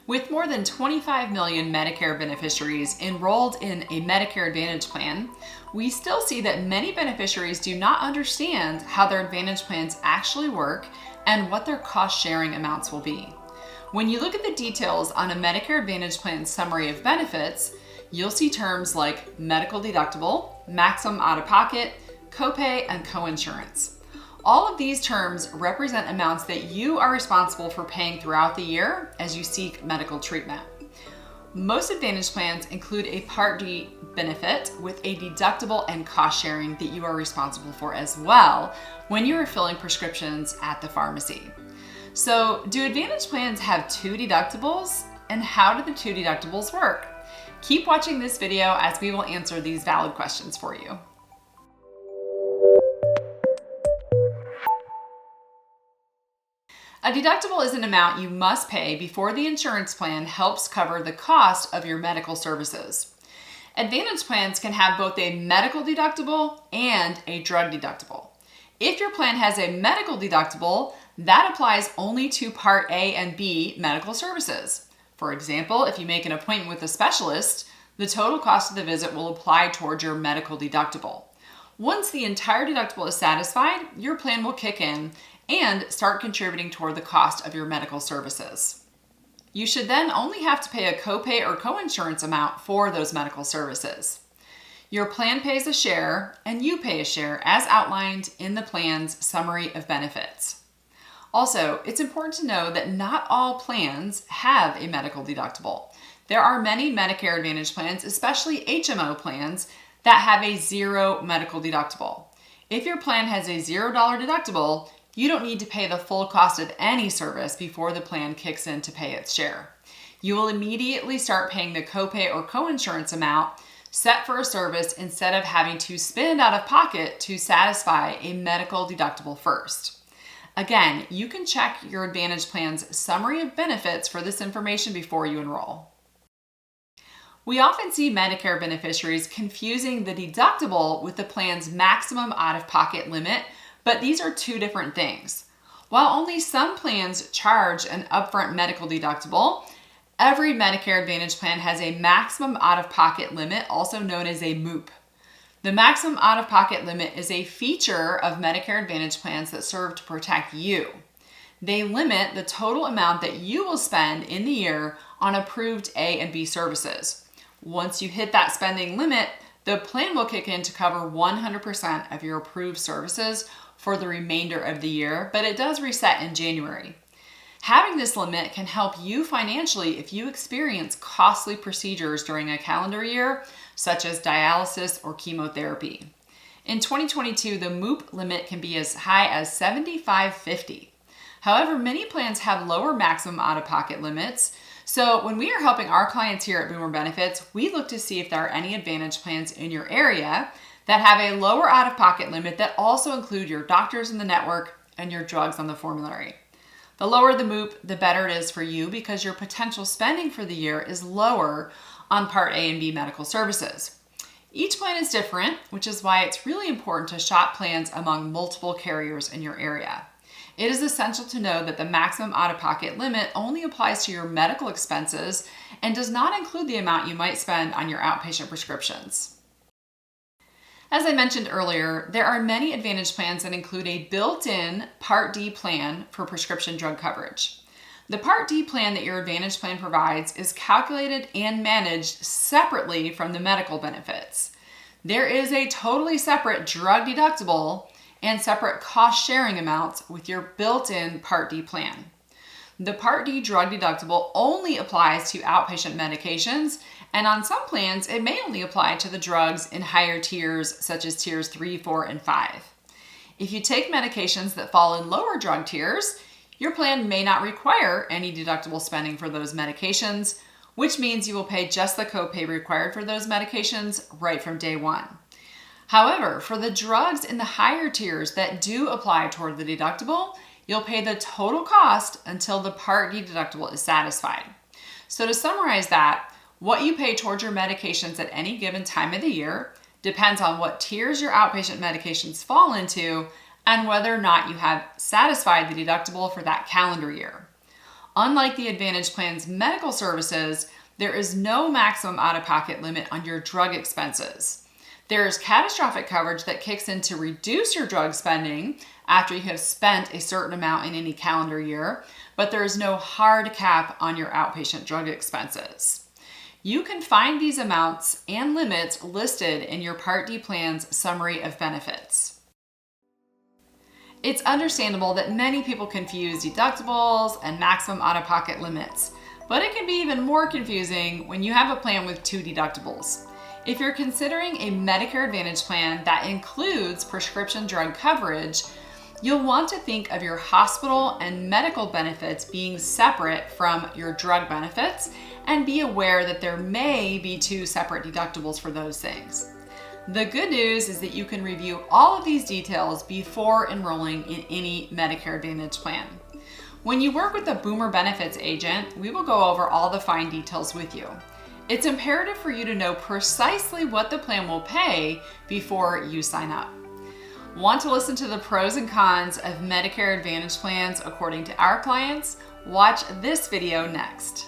With more than 25 million Medicare beneficiaries enrolled in a Medicare Advantage plan, we still see that many beneficiaries do not understand how their Advantage plans actually work and what their cost-sharing amounts will be. When you look at the details on a Medicare Advantage plan summary of benefits, you'll see terms like medical deductible, maximum out-of-pocket, copay, and coinsurance. All of these terms represent amounts that you are responsible for paying throughout the year as you seek medical treatment. Most Advantage plans include a Part D benefit with a deductible and cost sharing that you are responsible for as well when you are filling prescriptions at the pharmacy. So, do Advantage plans have two deductibles? And how do the two deductibles work? Keep watching this video as we will answer these valid questions for you. A deductible is an amount you must pay before the insurance plan helps cover the cost of your medical services. Advantage plans can have both a medical deductible and a drug deductible. If your plan has a medical deductible, that applies only to Part A and B medical services. For example, if you make an appointment with a specialist, the total cost of the visit will apply towards your medical deductible. Once the entire deductible is satisfied, your plan will kick in and start contributing toward the cost of your medical services. You should then only have to pay a copay or coinsurance amount for those medical services. Your plan pays a share and you pay a share as outlined in the plan's summary of benefits. Also, it's important to know that not all plans have a medical deductible. There are many Medicare Advantage plans, especially HMO plans, that have a zero medical deductible. If your plan has a $0 deductible, you don't need to pay the full cost of any service before the plan kicks in to pay its share. You will immediately start paying the copay or coinsurance amount set for a service instead of having to spend out of pocket to satisfy a medical deductible first. Again, you can check your Advantage plan's summary of benefits for this information before you enroll. We often see Medicare beneficiaries confusing the deductible with the plan's maximum out-of-pocket limit, but these are two different things. While only some plans charge an upfront medical deductible, every Medicare Advantage plan has a maximum out-of-pocket limit, also known as a MOOP. The maximum out-of-pocket limit is a feature of Medicare Advantage plans that serve to protect you. They limit the total amount that you will spend in the year on approved A and B services. Once you hit that spending limit, the plan will kick in to cover 100% of your approved services for the remainder of the year, but it does reset in January. Having this limit can help you financially if you experience costly procedures during a calendar year, such as dialysis or chemotherapy. In 2022, the MOOP limit can be as high as $7,550. However, many plans have lower maximum out-of-pocket limits, so when we are helping our clients here at Boomer Benefits, we look to see if there are any Advantage plans in your area that have a lower out-of-pocket limit that also include your doctors in the network and your drugs on the formulary. The lower the MOOP, the better it is for you because your potential spending for the year is lower on Part A and B medical services. Each plan is different, which is why it's really important to shop plans among multiple carriers in your area. It is essential to know that the maximum out-of-pocket limit only applies to your medical expenses and does not include the amount you might spend on your outpatient prescriptions. As I mentioned earlier, there are many Advantage plans that include a built-in Part D plan for prescription drug coverage. The Part D plan that your Advantage plan provides is calculated and managed separately from the medical benefits. There is a totally separate drug deductible and separate cost-sharing amounts with your built-in Part D plan. The Part D drug deductible only applies to outpatient medications, and on some plans, it may only apply to the drugs in higher tiers, such as tiers 3, 4, and 5. If you take medications that fall in lower drug tiers, your plan may not require any deductible spending for those medications, which means you will pay just the copay required for those medications right from day one. However, for the drugs in the higher tiers that do apply toward the deductible, you'll pay the total cost until the Part D deductible is satisfied. So to summarize that, what you pay towards your medications at any given time of the year depends on what tiers your outpatient medications fall into and whether or not you have satisfied the deductible for that calendar year. Unlike the Advantage plan's medical services, there is no maximum out-of-pocket limit on your drug expenses. There is catastrophic coverage that kicks in to reduce your drug spending after you have spent a certain amount in any calendar year, but there is no hard cap on your outpatient drug expenses. You can find these amounts and limits listed in your Part D plan's summary of benefits. It's understandable that many people confuse deductibles and maximum out-of-pocket limits, but it can be even more confusing when you have a plan with 2 deductibles. If you're considering a Medicare Advantage plan that includes prescription drug coverage, you'll want to think of your hospital and medical benefits being separate from your drug benefits and be aware that there may be 2 separate deductibles for those things. The good news is that you can review all of these details before enrolling in any Medicare Advantage plan. When you work with a Boomer benefits agent, we will go over all the fine details with you. It's imperative for you to know precisely what the plan will pay before you sign up. Want to listen to the pros and cons of Medicare Advantage plans according to our clients? Watch this video next.